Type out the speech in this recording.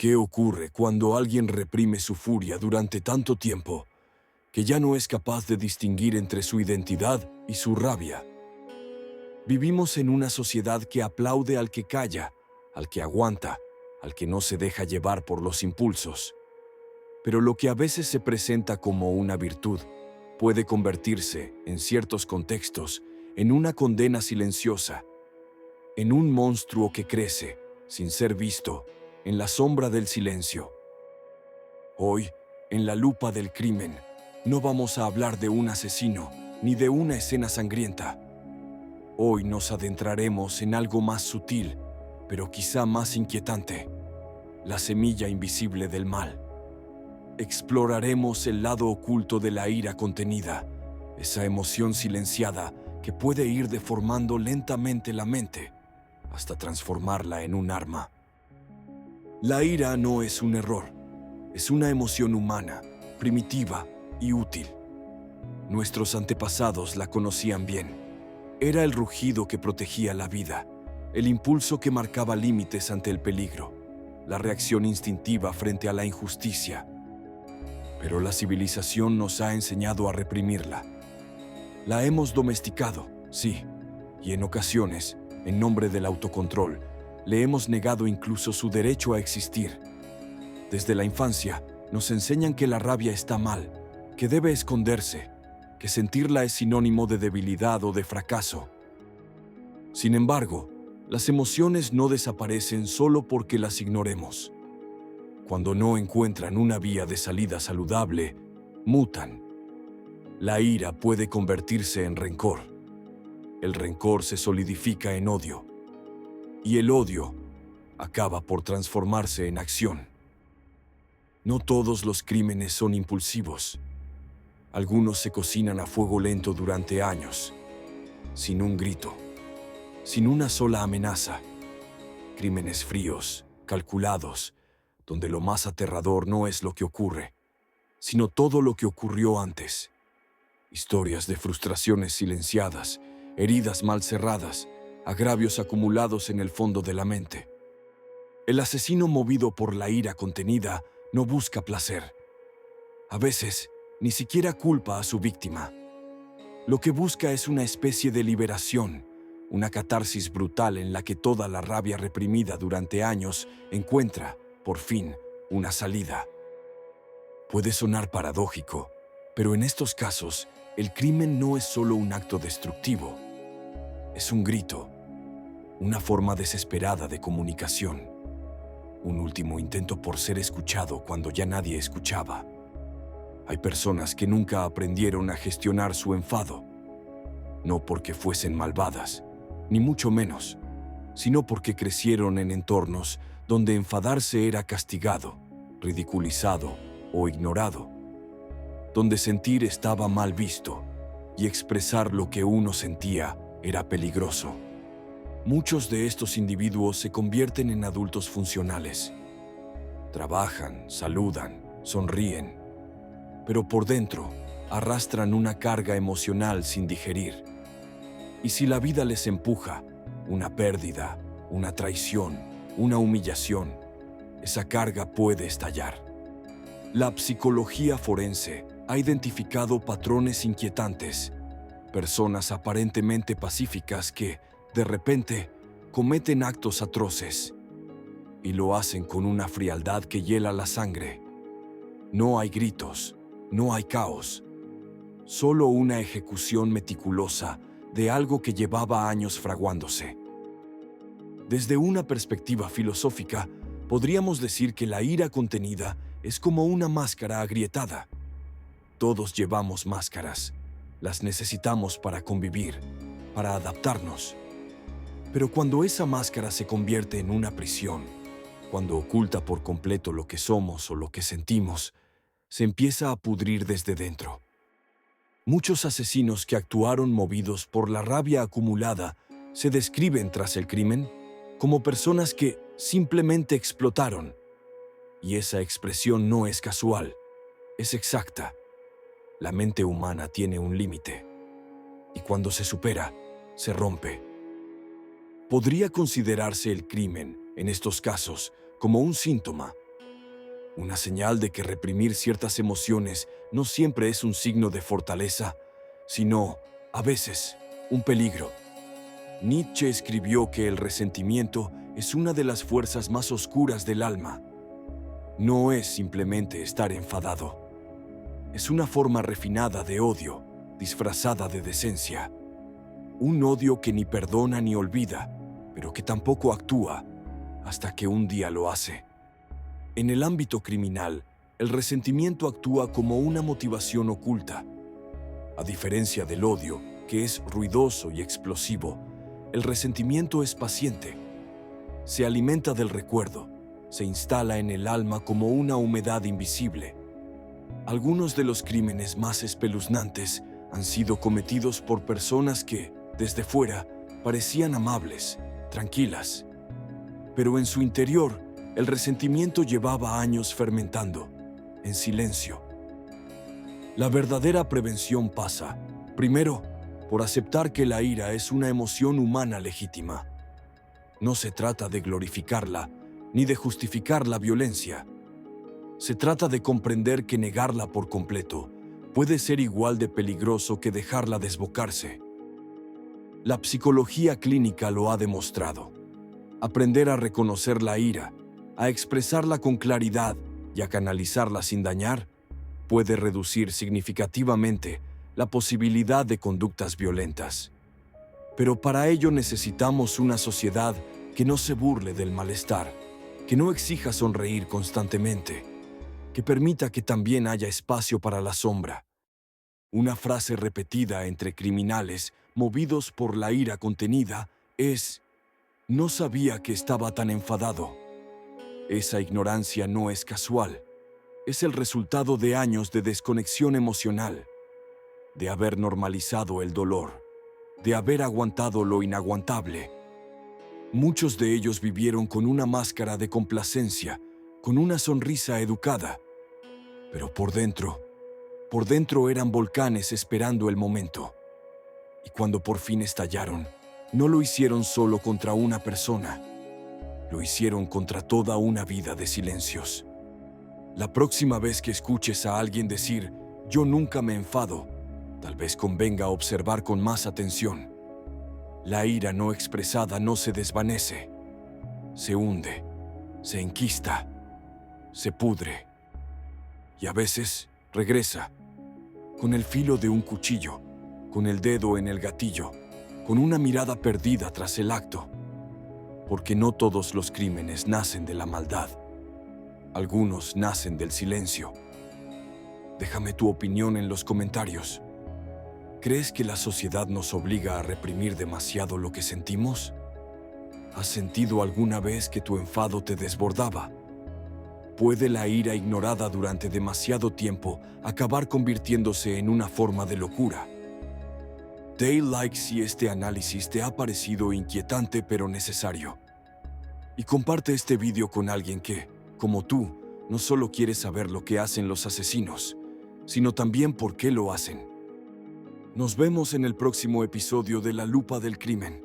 ¿Qué ocurre cuando alguien reprime su furia durante tanto tiempo que ya no es capaz de distinguir entre su identidad y su rabia? Vivimos en una sociedad que aplaude al que calla, al que aguanta, al que no se deja llevar por los impulsos. Pero lo que a veces se presenta como una virtud puede convertirse, en ciertos contextos, en una condena silenciosa, en un monstruo que crece, sin ser visto, en la sombra del silencio. Hoy, en la lupa del crimen, no vamos a hablar de un asesino ni de una escena sangrienta. Hoy nos adentraremos en algo más sutil, pero quizá más inquietante: la semilla invisible del mal. Exploraremos el lado oculto de la ira contenida, esa emoción silenciada que puede ir deformando lentamente la mente hasta transformarla en un arma. La ira no es un error, es una emoción humana, primitiva y útil. Nuestros antepasados la conocían bien. Era el rugido que protegía la vida, el impulso que marcaba límites ante el peligro, la reacción instintiva frente a la injusticia. Pero la civilización nos ha enseñado a reprimirla. La hemos domesticado, sí, y en ocasiones, en nombre del autocontrol, le hemos negado incluso su derecho a existir. Desde la infancia, nos enseñan que la rabia está mal, que debe esconderse, que sentirla es sinónimo de debilidad o de fracaso. Sin embargo, las emociones no desaparecen solo porque las ignoremos. Cuando no encuentran una vía de salida saludable, mutan. La ira puede convertirse en rencor. El rencor se solidifica en odio. Y el odio acaba por transformarse en acción. No todos los crímenes son impulsivos. Algunos se cocinan a fuego lento durante años, sin un grito, sin una sola amenaza. Crímenes fríos, calculados, donde lo más aterrador no es lo que ocurre, sino todo lo que ocurrió antes. Historias de frustraciones silenciadas, heridas mal cerradas, agravios acumulados en el fondo de la mente. El asesino movido por la ira contenida no busca placer. A veces, ni siquiera culpa a su víctima. Lo que busca es una especie de liberación, una catarsis brutal en la que toda la rabia reprimida durante años encuentra, por fin, una salida. Puede sonar paradójico, pero en estos casos, el crimen no es solo un acto destructivo. Es un grito, una forma desesperada de comunicación, un último intento por ser escuchado cuando ya nadie escuchaba. Hay personas que nunca aprendieron a gestionar su enfado, no porque fuesen malvadas, ni mucho menos, sino porque crecieron en entornos donde enfadarse era castigado, ridiculizado o ignorado, donde sentir estaba mal visto y expresar lo que uno sentía era peligroso. Muchos de estos individuos se convierten en adultos funcionales. Trabajan, saludan, sonríen, pero por dentro arrastran una carga emocional sin digerir. Y si la vida les empuja, una pérdida, una traición, una humillación, esa carga puede estallar. La psicología forense ha identificado patrones inquietantes, personas aparentemente pacíficas que, de repente, cometen actos atroces y lo hacen con una frialdad que hiela la sangre. No hay gritos, no hay caos, solo una ejecución meticulosa de algo que llevaba años fraguándose. Desde una perspectiva filosófica, podríamos decir que la ira contenida es como una máscara agrietada. Todos llevamos máscaras, las necesitamos para convivir, para adaptarnos. Pero cuando esa máscara se convierte en una prisión, cuando oculta por completo lo que somos o lo que sentimos, se empieza a pudrir desde dentro. Muchos asesinos que actuaron movidos por la rabia acumulada se describen tras el crimen como personas que simplemente explotaron. Y esa expresión no es casual, es exacta. La mente humana tiene un límite, y cuando se supera, se rompe. ¿Podría considerarse el crimen, en estos casos, como un síntoma, Una señal de que reprimir ciertas emociones no siempre es un signo de fortaleza, sino, a veces, un peligro. Nietzsche escribió que el resentimiento es una de las fuerzas más oscuras del alma. No es simplemente estar enfadado. Es una forma refinada de odio, disfrazada de decencia. Un odio que ni perdona ni olvida, pero que tampoco actúa hasta que un día lo hace. En el ámbito criminal, el resentimiento actúa como una motivación oculta. A diferencia del odio, que es ruidoso y explosivo, el resentimiento es paciente. Se alimenta del recuerdo, se instala en el alma como una humedad invisible. Algunos de los crímenes más espeluznantes han sido cometidos por personas que, desde fuera, parecían amables, tranquilas. Pero en su interior, el resentimiento llevaba años fermentando, en silencio. La verdadera prevención pasa, primero, por aceptar que la ira es una emoción humana legítima. No se trata de glorificarla, ni de justificar la violencia. Se trata de comprender que negarla por completo puede ser igual de peligroso que dejarla desbocarse. La psicología clínica lo ha demostrado. Aprender a reconocer la ira, a expresarla con claridad y a canalizarla sin dañar, puede reducir significativamente la posibilidad de conductas violentas. Pero para ello necesitamos una sociedad que no se burle del malestar, que no exija sonreír constantemente, que permita que también haya espacio para la sombra. Una frase repetida entre criminales movidos por la ira contenida es: "No sabía que estaba tan enfadado". Esa ignorancia no es casual. Es el resultado de años de desconexión emocional, de haber normalizado el dolor, de haber aguantado lo inaguantable. Muchos de ellos vivieron con una máscara de complacencia, con una sonrisa educada, pero por dentro eran volcanes esperando el momento. Y cuando por fin estallaron, no lo hicieron solo contra una persona, lo hicieron contra toda una vida de silencios. La próxima vez que escuches a alguien decir "yo nunca me enfado", tal vez convenga observar con más atención. La ira no expresada no se desvanece, se hunde, se enquista, se pudre. Y a veces regresa, con el filo de un cuchillo, con el dedo en el gatillo, con una mirada perdida tras el acto. Porque no todos los crímenes nacen de la maldad. Algunos nacen del silencio. Déjame tu opinión en los comentarios. ¿Crees que la sociedad nos obliga a reprimir demasiado lo que sentimos? ¿Has sentido alguna vez que tu enfado te desbordaba? ¿Puede la ira ignorada durante demasiado tiempo acabar convirtiéndose en una forma de locura? Dale like si este análisis te ha parecido inquietante pero necesario. Y comparte este video con alguien que, como tú, no solo quiere saber lo que hacen los asesinos, sino también por qué lo hacen. Nos vemos en el próximo episodio de La Lupa del Crimen.